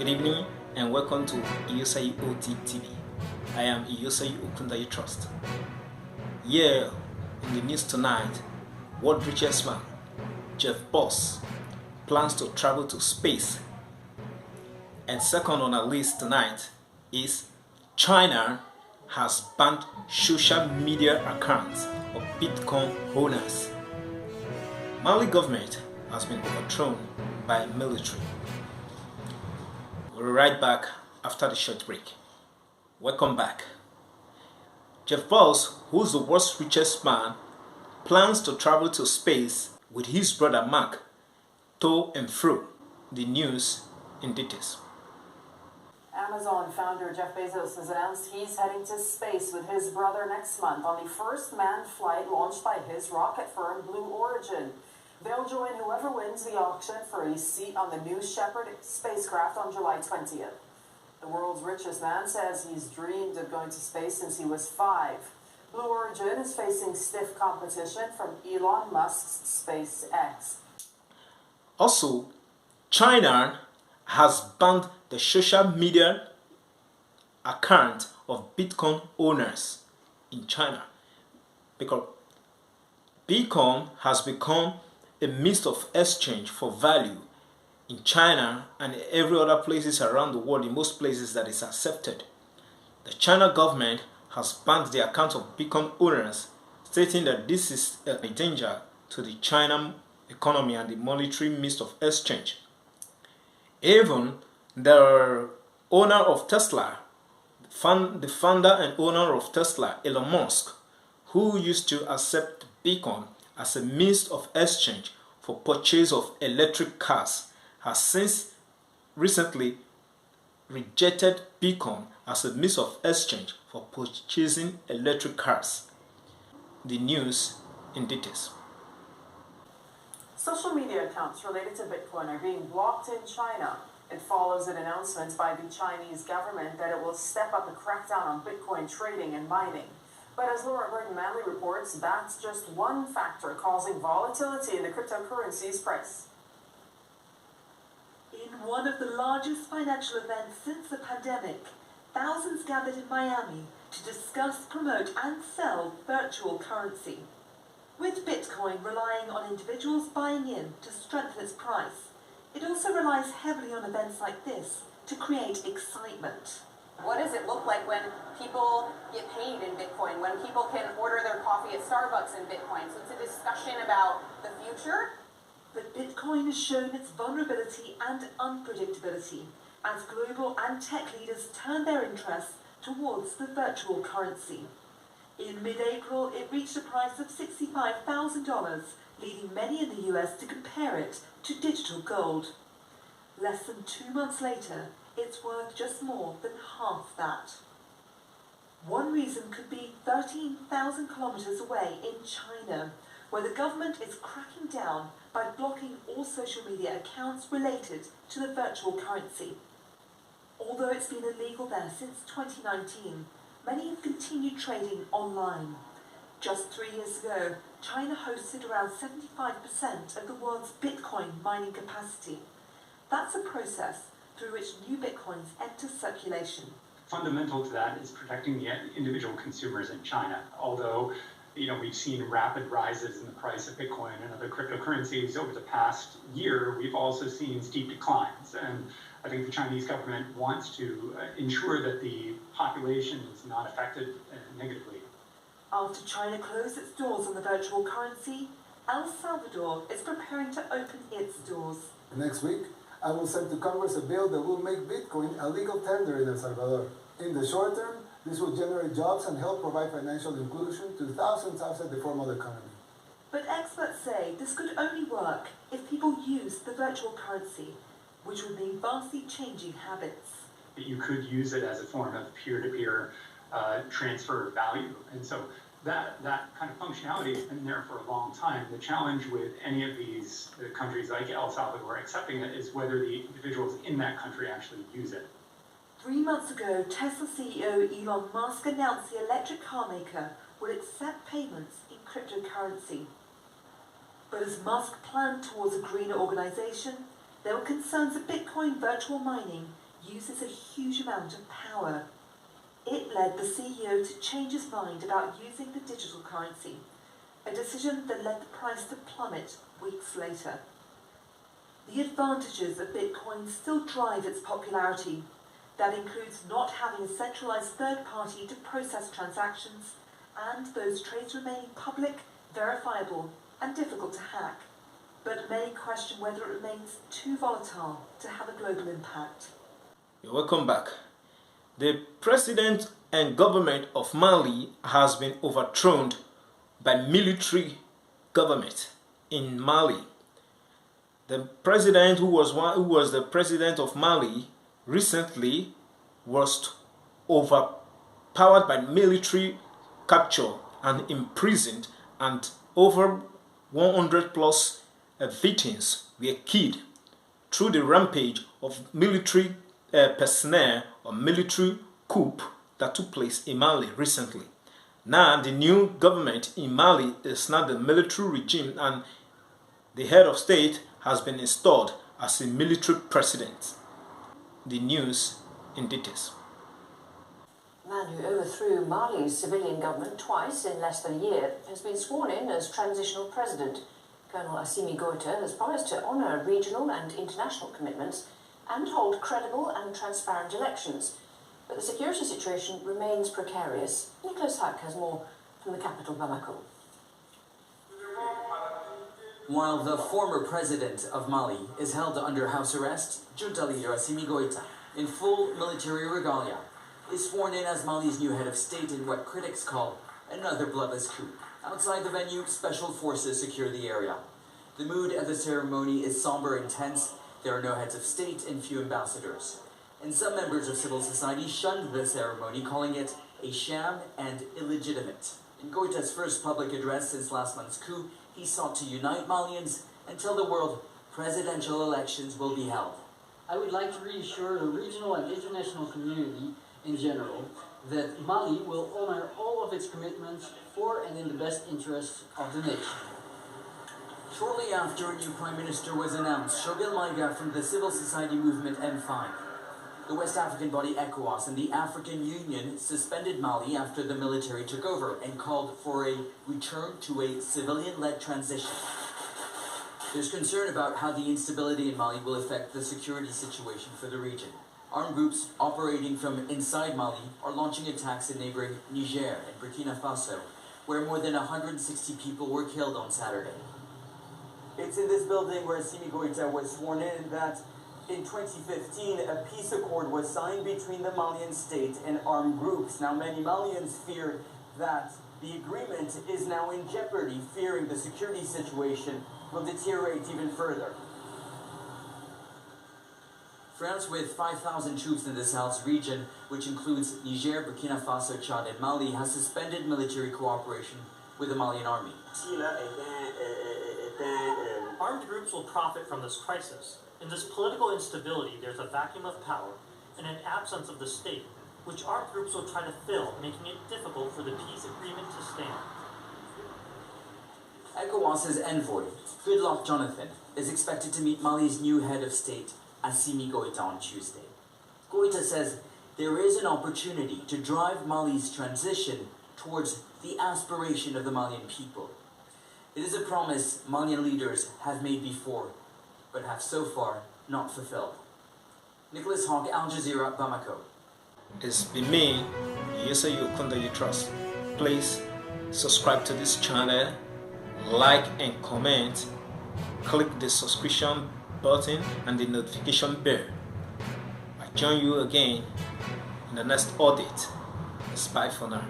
Good evening and welcome to Iyosayi OT TV. I am Iyosayi Okundayi Trust. Here in the news tonight, world richest man, Jeff Bezos, plans to travel to space. And second on our list tonight is China has banned social media accounts of Bitcoin owners. Mali government has been overthrown by military. We'll be right back after the short break. Welcome back. Jeff Bezos, who's the world's richest man, plans to travel to space with his brother Mark, to and fro. The news in details. Amazon founder Jeff Bezos has announced he's heading to space with his brother next month on the first manned flight launched by his rocket firm Blue Origin. They'll join whoever wins the auction for a seat on the New Shepard spacecraft on July 20th. The world's richest man says he's dreamed of going to space since he was 5. Blue Origin is facing stiff competition from Elon Musk's SpaceX. Also, China has banned the social media account of Bitcoin owners in China because Bitcoin has become a means of exchange for value in China and every other places around the world, in most places that is accepted. The China government has banned the account of Bitcoin owners, stating that this is a danger to the China economy and the monetary means of exchange. Even the owner of Tesla, the founder and owner of Tesla, Elon Musk, who used to accept Bitcoin as a means of exchange for purchase of electric cars, has since recently rejected Bitcoin as a means of exchange for purchasing electric cars. The news in details. Social media accounts related to Bitcoin are being blocked in China. It follows an announcement by the Chinese government that it will step up the crackdown on Bitcoin trading and mining. But as Laura Burton-Manley reports, that's just one factor causing volatility in the cryptocurrency's price. In one of the largest financial events since the pandemic, thousands gathered in Miami to discuss, promote and sell virtual currency. With Bitcoin relying on individuals buying in to strengthen its price, it also relies heavily on events like this to create excitement. What does it look like when people get paid in Bitcoin, when people can order their coffee at Starbucks in Bitcoin? So it's a discussion about the future. But Bitcoin has shown its vulnerability and unpredictability as global and tech leaders turn their interests towards the virtual currency. In mid-April, it reached a price of $65,000, leading many in the US to compare it to digital gold. Less than 2 months later, it's worth just more than half that. One reason could be 13,000 kilometers away in China, where the government is cracking down by blocking all social media accounts related to the virtual currency. Although it's been illegal there since 2019, many have continued trading online. Just 3 years ago, China hosted around 75% of the world's Bitcoin mining capacity. That's a process through which new Bitcoins enter circulation. Fundamental to that is protecting the individual consumers in China. Although, we've seen rapid rises in the price of Bitcoin and other cryptocurrencies over the past year, we've also seen steep declines. And I think the Chinese government wants to ensure that the population is not affected negatively. After China closed its doors on the virtual currency, El Salvador is preparing to open its doors. Next week, I will send to Congress a bill that will make Bitcoin a legal tender in El Salvador. In the short term, this will generate jobs and help provide financial inclusion to thousands outside the formal economy. But experts say this could only work if people use the virtual currency, which would mean vastly changing habits. You could use it as a form of peer-to-peer transfer of value. And so that kind of functionality has been there for a long time. The challenge with any of these countries like El Salvador accepting it is whether the individuals in that country actually use it. 3 months ago, Tesla CEO Elon Musk announced the electric car maker would accept payments in cryptocurrency. But as Musk planned towards a greener organization, there were concerns that Bitcoin virtual mining uses a huge amount of power. It led the CEO to change his mind about using the digital currency, a decision that led the price to plummet weeks later. The advantages of Bitcoin still drive its popularity. That includes not having a centralized third party to process transactions, and those trades remaining public, verifiable, and difficult to hack. But many question whether it remains too volatile to have a global impact. You're welcome back. The president and government of Mali has been overthrown by military government in Mali. The president who was the president of Mali recently was overpowered by military capture and imprisoned, and over 100 plus victims were killed through the rampage of military personnel or military coup that took place in Mali recently. Now the new government in Mali is now the military regime, and the head of state has been installed as a military president. The news in details. The man who overthrew Mali's civilian government twice in less than a year has been sworn in as transitional president. Colonel Assimi Goïta has promised to honour regional and international commitments and hold credible and transparent elections. But the security situation remains precarious. Nicholas Huck has more from the capital, Bamako. While the former president of Mali is held under house arrest, junta leader Assimi Goïta, in full military regalia, is sworn in as Mali's new head of state in what critics call another bloodless coup. Outside the venue, special forces secure the area. The mood at the ceremony is somber and tense. There are no heads of state and few ambassadors. And some members of civil society shunned the ceremony, calling it a sham and illegitimate. In Goïta's first public address since last month's coup, he sought to unite Malians and tell the world presidential elections will be held. I would like to reassure the regional and international community in general that Mali will honor all of its commitments for and in the best interests of the nation. Shortly after a new prime minister was announced, Shogel Maiga from the civil society movement M5, the West African body ECOWAS, and the African Union suspended Mali after the military took over and called for a return to a civilian-led transition. There's concern about how the instability in Mali will affect the security situation for the region. Armed groups operating from inside Mali are launching attacks in neighboring Niger and Burkina Faso, where more than 160 people were killed on Saturday. It's in this building where Assimi Goïta was sworn in that in 2015, a peace accord was signed between the Malian state and armed groups. Now, many Malians fear that the agreement is now in jeopardy, fearing the security situation will deteriorate even further. France, with 5,000 troops in the Sahel region, which includes Niger, Burkina Faso, Chad, and Mali, has suspended military cooperation with the Malian army. Armed groups will profit from this crisis. In this political instability, there's a vacuum of power and an absence of the state, which armed groups will try to fill, making it difficult for the peace agreement to stand. ECOWAS's envoy, Goodluck Jonathan, is expected to meet Mali's new head of state, Assimi Goïta, on Tuesday. Goïta says there is an opportunity to drive Mali's transition towards the aspiration of the Malian people. It is a promise Malian leaders have made before, but have so far not fulfilled. Nicholas Hawk, Al Jazeera, Bamako. It's been me, Yesa Yokunda You Trust. Please subscribe to this channel, like and comment, click the subscription button and the notification bell. I join you again in the next audit. It's bye for now.